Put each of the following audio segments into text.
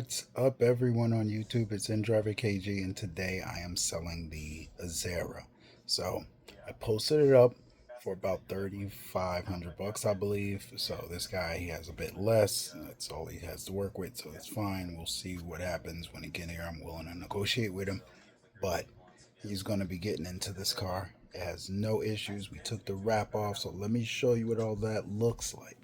What's up, everyone on YouTube? It's InDriver KG, and today I am selling the Azera. So I posted it up for about 3,500 bucks, I believe. So this guy, he has a bit less. That's all he has to work with, so it's fine. We'll see what happens when he get here. I'm willing to negotiate with him, but he's going to be getting into this car. It has no issues. We took the wrap off, so let me show you what all that looks like.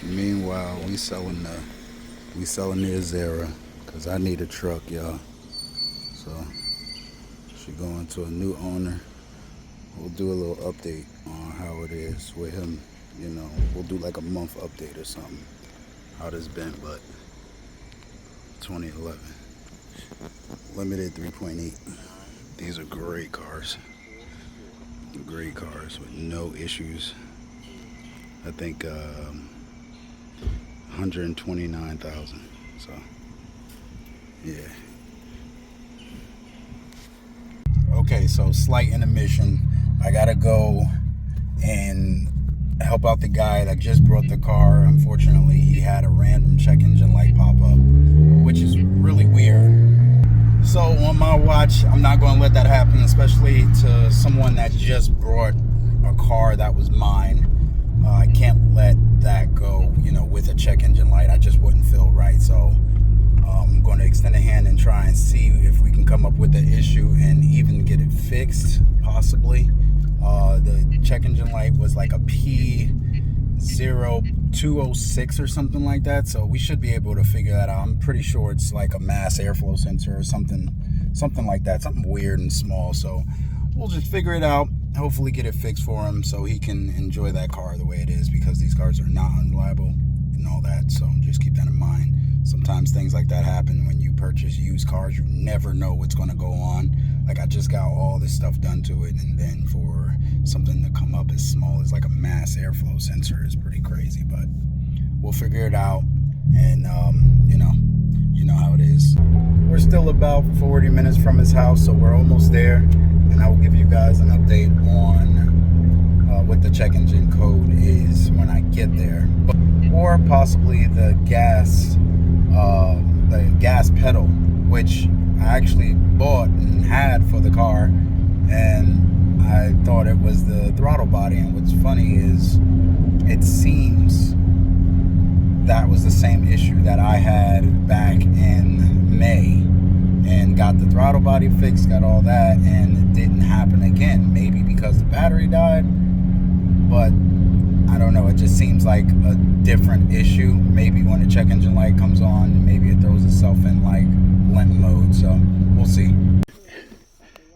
Meanwhile, we selling the Azera because I need a truck, y'all. So she going to a new owner. We'll do a little update on how it is with him. You know, we'll do like a month update or something. How this been, but 2011 limited 3.8. These are great cars. Great cars with no issues. I think 129,000. So yeah. Okay, so slight intermission. I gotta go and help out the guy that just brought the car. Unfortunately, he had a random check engine light pop up, which is really weird. So on my watch, I'm not going to let that happen, especially to someone that just brought a car that was mine. I can't let that go, you know, with a check engine light. I just wouldn't feel right. So I'm going to extend a hand and try and see if we can come up with the issue and even get it fixed, possibly. The check engine light was like a P0206 or something like that, so we should be able to figure that out. I'm pretty sure it's like a mass airflow sensor or something like that, something weird and small. So we'll just figure it out, hopefully get it fixed for him so he can enjoy that car the way it is, because these cars are not unreliable and all that. So just keep that in mind. Sometimes things like that happen when you purchase used cars. You never know what's going to go on. Like, I just got all this stuff done to it, and then for something to come up as small as like a mass airflow sensor is pretty crazy. But we'll figure it out, and you know how it is. We're still about 40 minutes from his house, so we're almost there, and I will give you guys an update on what the check engine code is when I get there, or possibly the gas pedal, which I actually bought and had for the car, and I thought it was the throttle body. And what's funny is it seems that was the same issue that I had back in May, and got the throttle body fixed, got all that, and it didn't happen again. Maybe because the battery died, but I don't know. It just seems like a different issue. Maybe when the check engine light comes on, maybe it throws itself in like limp mode. So we'll see.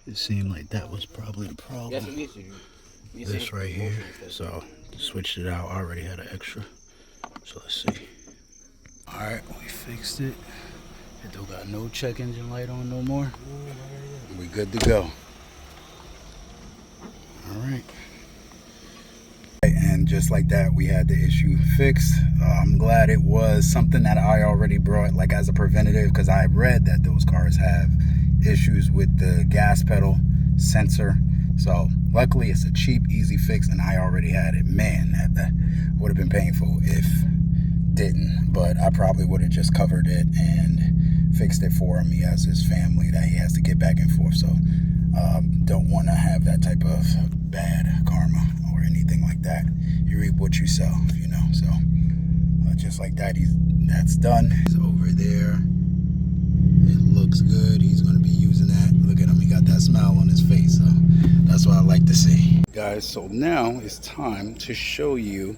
It seemed like that was probably the problem. This right here. So switched it out. I already had an extra. So let's see. All right, we fixed it. It don't got no check engine light on no more. We good to go. All right. And just like that, we had the issue fixed. I'm glad it was something that I already brought like as a preventative, because I read that those cars have issues with the gas pedal sensor. So luckily it's a cheap, easy fix, and I already had it. Man, that would have been painful if didn't, but I probably would have just covered it and fixed it for him. He has his family that he has to get back and forth, so don't want to have that type of bad karma or anything like that. You reap what you sow, you know. So just like that, that's done. He's over there. It looks good. He's going to be using that. Look at him. He got that smile on his face. So that's what I like to see. Guys, so now it's time to show you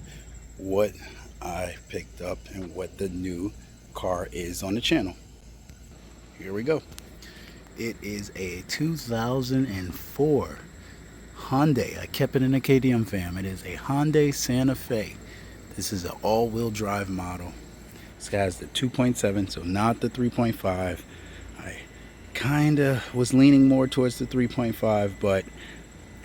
what I picked up and what the new car is on the channel. Here we go. It is a 2004 Hyundai. I kept it in a KTM fam. It is a Hyundai Santa Fe. This is an all-wheel drive model. This guy has the 2.7, so not the 3.5. I kind of was leaning more towards the 3.5, but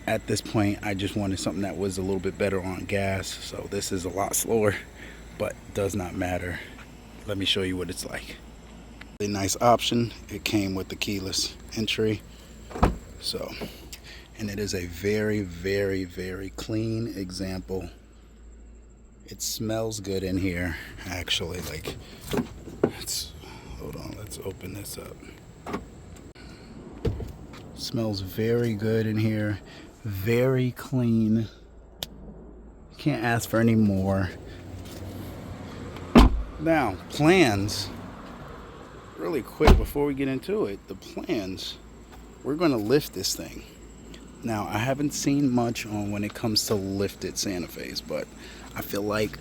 at this point I just wanted something that was a little bit better on gas. So this is a lot slower, but does not matter. Let me show you what it's like. A nice option. It came with the keyless entry. So, and it is a very, very, very clean example. It smells good in here, actually. Like, hold on, let's open this up. Smells very good in here, very clean. Can't ask for any more. Now, plans, really quick before we get into it, the plans, we're going to lift this thing. Now, I haven't seen much on when it comes to lifted Santa Fe's, but I feel like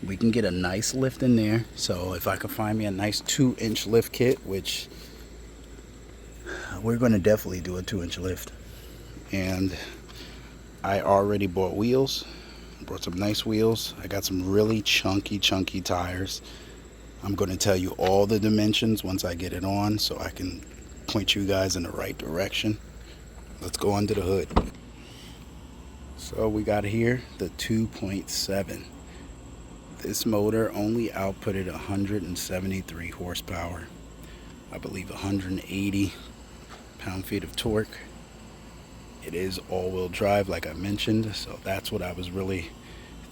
we can get a nice lift in there. So if I can find me a nice 2-inch lift kit, which we're going to definitely do a 2-inch lift. And I already bought wheels. Brought some nice wheels. I got some really chunky tires. I'm going to tell you all the dimensions once I get it on, so I can point you guys in the right direction. Let's go under the hood. So we got here the 2.7. This motor only outputted 173 horsepower. I believe 180 pound-feet of torque. It is all-wheel drive, like I mentioned, so that's what I was really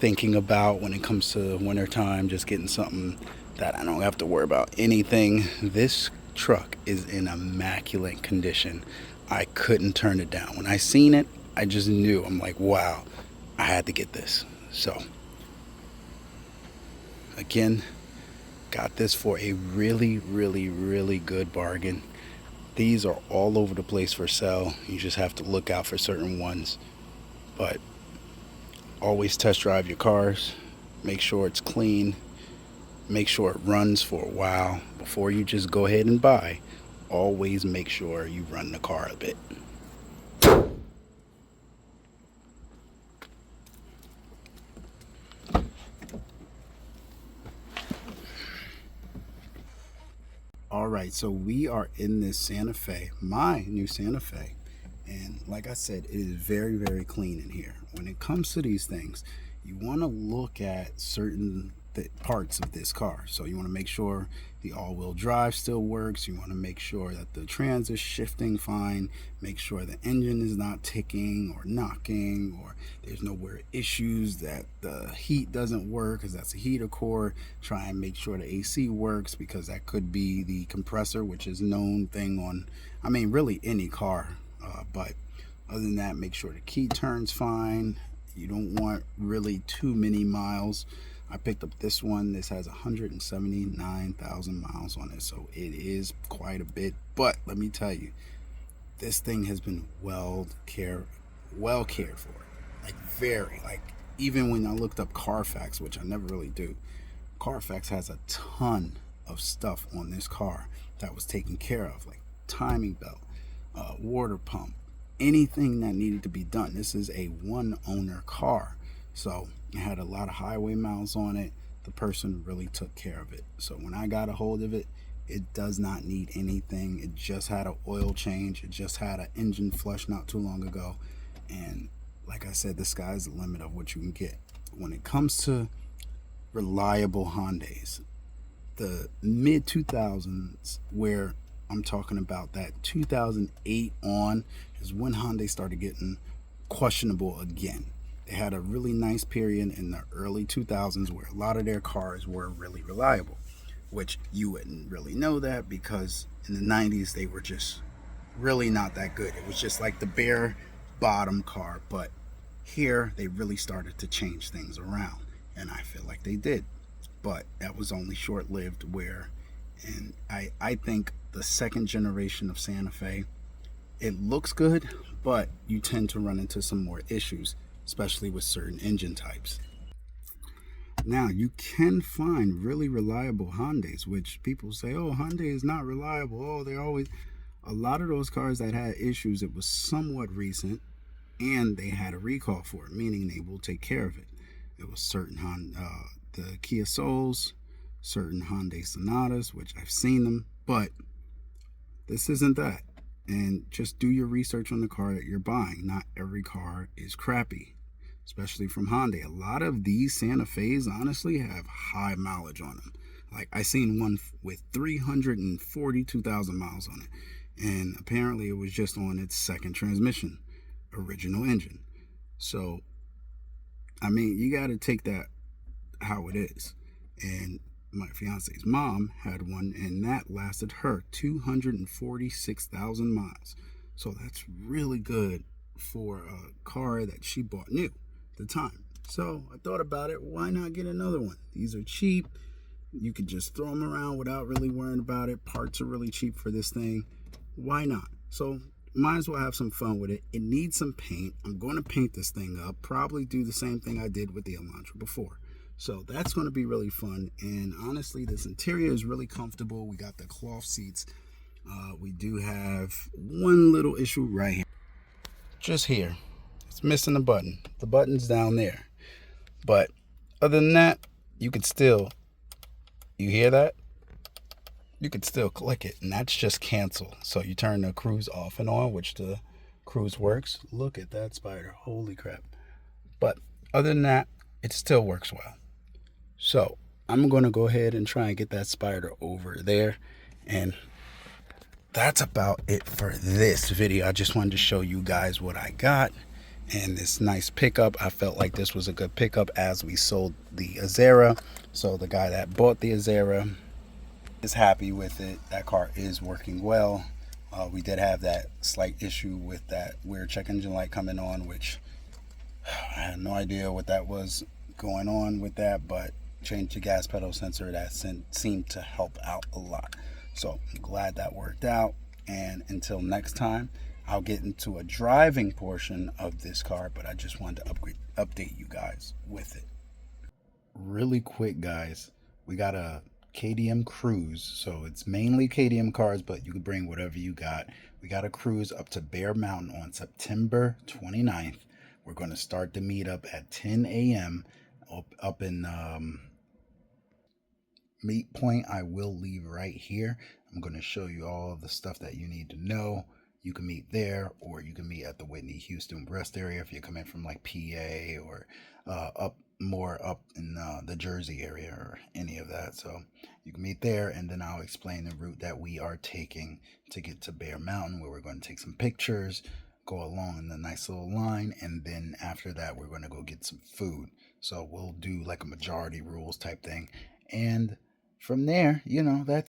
thinking about when it comes to winter time, just getting something that I don't have to worry about anything. This truck is in immaculate condition. I couldn't turn it down. When I seen it, I just knew. I'm like, wow, I had to get this. So again, got this for a really, really, really good bargain. These are all over the place for sale. You just have to look out for certain ones. But always test drive your cars. Make sure it's clean. Make sure it runs for a while. Before you just go ahead and buy, always make sure you run the car a bit. Alright, so we are in this Santa Fe, my new Santa Fe, and like I said, it is very, very clean in here. When it comes to these things, you want to look at certain parts of this car. So you want to make sure the all-wheel drive still works. You want to make sure that the trans is shifting fine. Make sure the engine is not ticking or knocking, or there's no weird issues that the heat doesn't work because that's a heater core. Try and make sure the AC works, because that could be the compressor, which is a known thing on, I mean, really any car. But other than that, make sure the key turns fine. You don't want really too many miles. I picked up this one. This has 179,000 miles on it, so it is quite a bit. But let me tell you, this thing has been well cared for. Like, very, like, even when I looked up Carfax, which I never really do, Carfax has a ton of stuff on this car that was taken care of, like timing belt, water pump, anything that needed to be done. This is a one owner car, so it had a lot of highway miles on it. The person really took care of it. So when I got a hold of it, it does not need anything. It just had an oil change. It just had an engine flush not too long ago. And like I said, the sky's the limit of what you can get. When it comes to reliable Hyundais, the mid 2000s, where I'm talking about that 2008 on is when Hyundai started getting questionable again. They had a really nice period in the early 2000s where a lot of their cars were really reliable, which you wouldn't really know that because in the 90s they were just really not that good. It was just like the bare bottom car, but here they really started to change things around, and I feel like they did. But that was only short lived. I think the second generation of Santa Fe, it looks good, but you tend to run into some more issues, especially with certain engine types. Now, you can find really reliable Hondas, which people say, oh, Hyundai is not reliable. Oh, they're always. A lot of those cars that had issues, it was somewhat recent and they had a recall for it, meaning they will take care of it. It was certain the Kia Souls, certain Hyundai Sonatas, which I've seen them, but this isn't that. And just do your research on the car that you're buying. Not every car is crappy, especially from Hyundai. A lot of these Santa Fe's honestly have high mileage on them. Like I seen one with 342,000 miles on it, and apparently it was just on its second transmission, original engine. So, I mean, you got to take that how it is. And my fiance's mom had one, and that lasted her 246,000 miles. So that's really good for a car that she bought new at the time. So I thought about it. Why not get another one? These are cheap. You could just throw them around without really worrying about it. Parts are really cheap for this thing. Why not? So might as well have some fun with it. It needs some paint. I'm going to paint this thing up. Probably do the same thing I did with the Elantra before. So that's going to be really fun. And honestly, this interior is really comfortable. We got the cloth seats. We do have one little issue right here. Just here. It's missing a button. The button's down there. But other than that, you could still, you hear that? You could still click it, and that's just cancel. So you turn the cruise off and on, which the cruise works. Look at that spider. Holy crap. But other than that, it still works well. So I'm going to go ahead and try and get that spider over there. And that's about it for this video. I just wanted to show you guys what I got and this nice pickup. I felt like this was a good pickup as we sold the Azera. So the guy that bought the Azera is happy with it. That car is working well. We did have that slight issue with that weird check engine light coming on, which I had no idea what that was going on with that, but changed the gas pedal sensor. That seemed to help out a lot. So I'm glad that worked out. And until next time, I'll get into a driving portion of this car, but I just wanted to update you guys with it. Really quick, guys, we got a KDM cruise. So it's mainly KDM cars, but you can bring whatever you got. We got a cruise up to Bear Mountain on September 29th. We're going to start the meetup at 10 a.m. up in Meet Point. I will leave right here. I'm going to show you all of the stuff that you need to know. You can meet there, or you can meet at the Whitney Houston Rest area if you're coming from like PA or up in the Jersey area or any of that. So you can meet there, and then I'll explain the route that we are taking to get to Bear Mountain, where we're going to take some pictures, go along in the nice little line, and then after that we're going to go get some food. So we'll do like a majority rules type thing, and from there, that's